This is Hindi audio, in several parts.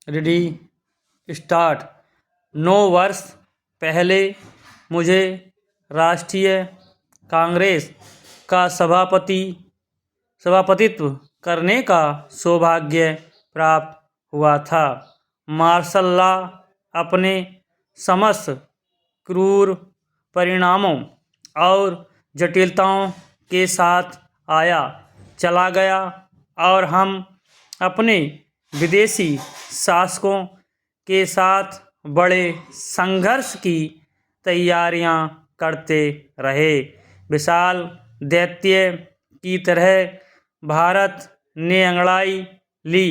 Ready start. 9 वर्ष पहले मुझे राष्ट्रीय कांग्रेस का सभापतित्व करने का सौभाग्य प्राप्त हुआ था। मार्शल लॉ अपने समस्त क्रूर परिणामों और जटिलताओं के साथ आया चला गया और हम अपने विदेशी शासकों के साथ बड़े संघर्ष की तैयारियां करते रहे। विशाल दैत्य की तरह भारत ने अंगड़ाई ली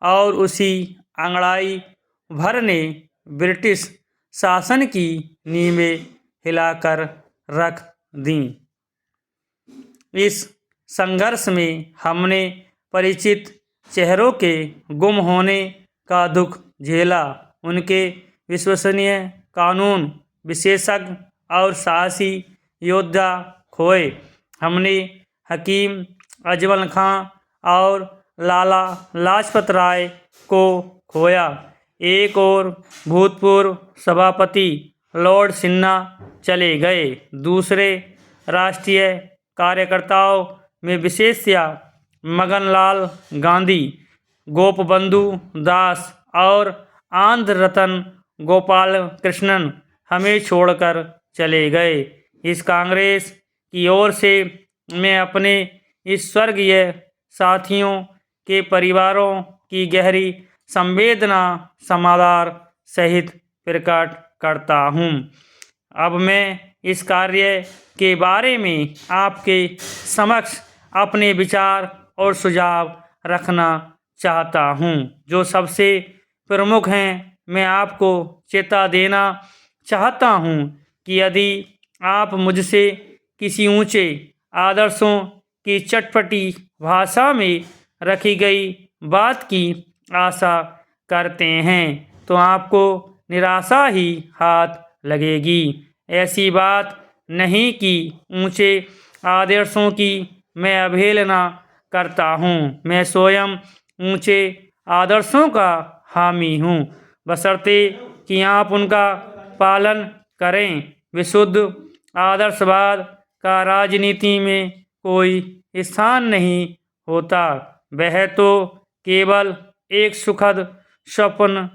और उसी अंगड़ाई भर ने ब्रिटिश शासन की नींवें हिलाकर रख दीं। इस संघर्ष में हमने परिचित चेहरों के गुम होने का दुख झेला, उनके विश्वसनीय कानून विशेषज्ञ और साहसी योद्धा खोए। हमने हकीम अजमल खां और लाला लाजपत राय को खोया। एक और भूतपूर्व सभापति लॉर्ड सिन्हा चले गए। दूसरे राष्ट्रीय कार्यकर्ताओं में विशेषतया मगनलाल गांधी, गोपबंधु दास और आंध्र रतन गोपाल कृष्णन हमें छोड़कर चले गए। इस कांग्रेस की ओर से मैं अपने इस स्वर्गीय साथियों के परिवारों की गहरी संवेदना समादर सहित प्रकट करता हूँ। अब मैं इस कार्य के बारे में आपके समक्ष अपने विचार और सुझाव रखना चाहता हूँ। जो सबसे प्रमुख हैं, मैं आपको चेता देना चाहता हूँ कि यदि आप मुझसे किसी ऊंचे आदर्शों की चटपटी भाषा में रखी गई बात की आशा करते हैं तो आपको निराशा ही हाथ लगेगी। ऐसी बात नहीं कि ऊंचे आदर्शों की मैं अवहेलना करता हूँ। मैं स्वयं ऊंचे आदर्शों का हामी हूँ, बशर्ते कि आप उनका पालन करें। विशुद्ध आदर्शवाद का राजनीति में कोई स्थान नहीं होता, वह तो केवल एक सुखद स्वप्न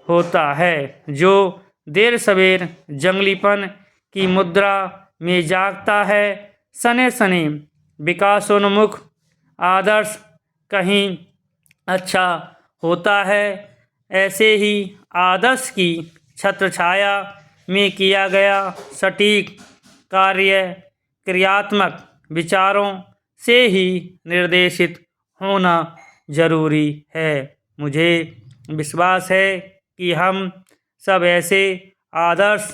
होता है जो देर सवेर जंगलीपन की मुद्रा में जागता है। सने सने विकासोन्मुख आदर्श कहीं अच्छा होता है। ऐसे ही आदर्श की छत्रछाया में किया गया सटीक कार्य क्रियात्मक विचारों से ही निर्देशित होना जरूरी है। मुझे विश्वास है कि हम सब ऐसे आदर्श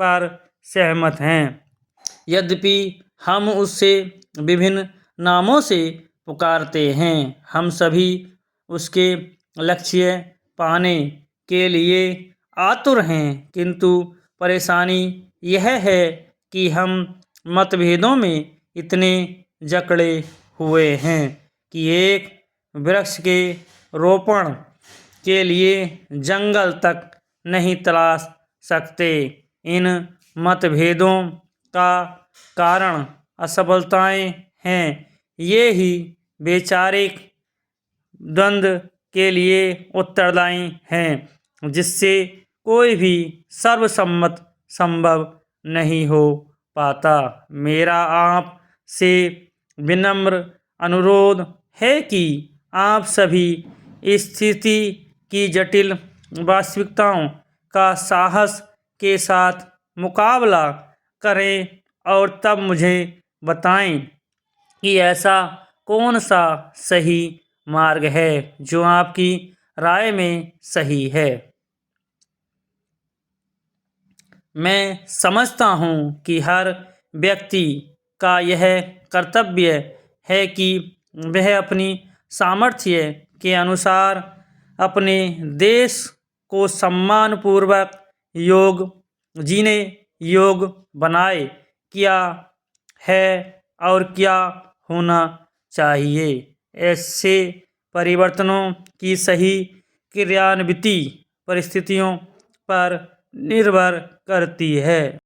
पर सहमत हैं, यद्यपि हम उससे विभिन्न नामों से पुकारते हैं। हम सभी उसके लक्ष्य पाने के लिए आतुर हैं, किंतु परेशानी यह है कि हम मतभेदों में इतने जकड़े हुए हैं कि एक वृक्ष के रोपण के लिए जंगल तक नहीं तलाश सकते। इन मतभेदों का कारण असफलताएं हैं। ये ही वैचारिक द्वंद्व के लिए उत्तरदायी हैं, जिससे कोई भी सर्वसम्मत संभव नहीं हो पाता। मेरा आप से विनम्र अनुरोध है कि आप सभी स्थिति की जटिल वास्तविकताओं का साहस के साथ मुकाबला करें और तब मुझे बताएं कि ऐसा कौन सा सही मार्ग है जो आपकी राय में सही है। मैं समझता हूँ कि हर व्यक्ति का यह कर्तव्य है कि वह अपनी सामर्थ्य के अनुसार अपने देश को सम्मानपूर्वक जीने योग्य बनाए। क्या है और क्या होना चाहिए। ऐसे परिवर्तनों की सही क्रियान्वित परिस्थितियों पर निर्भर करती है।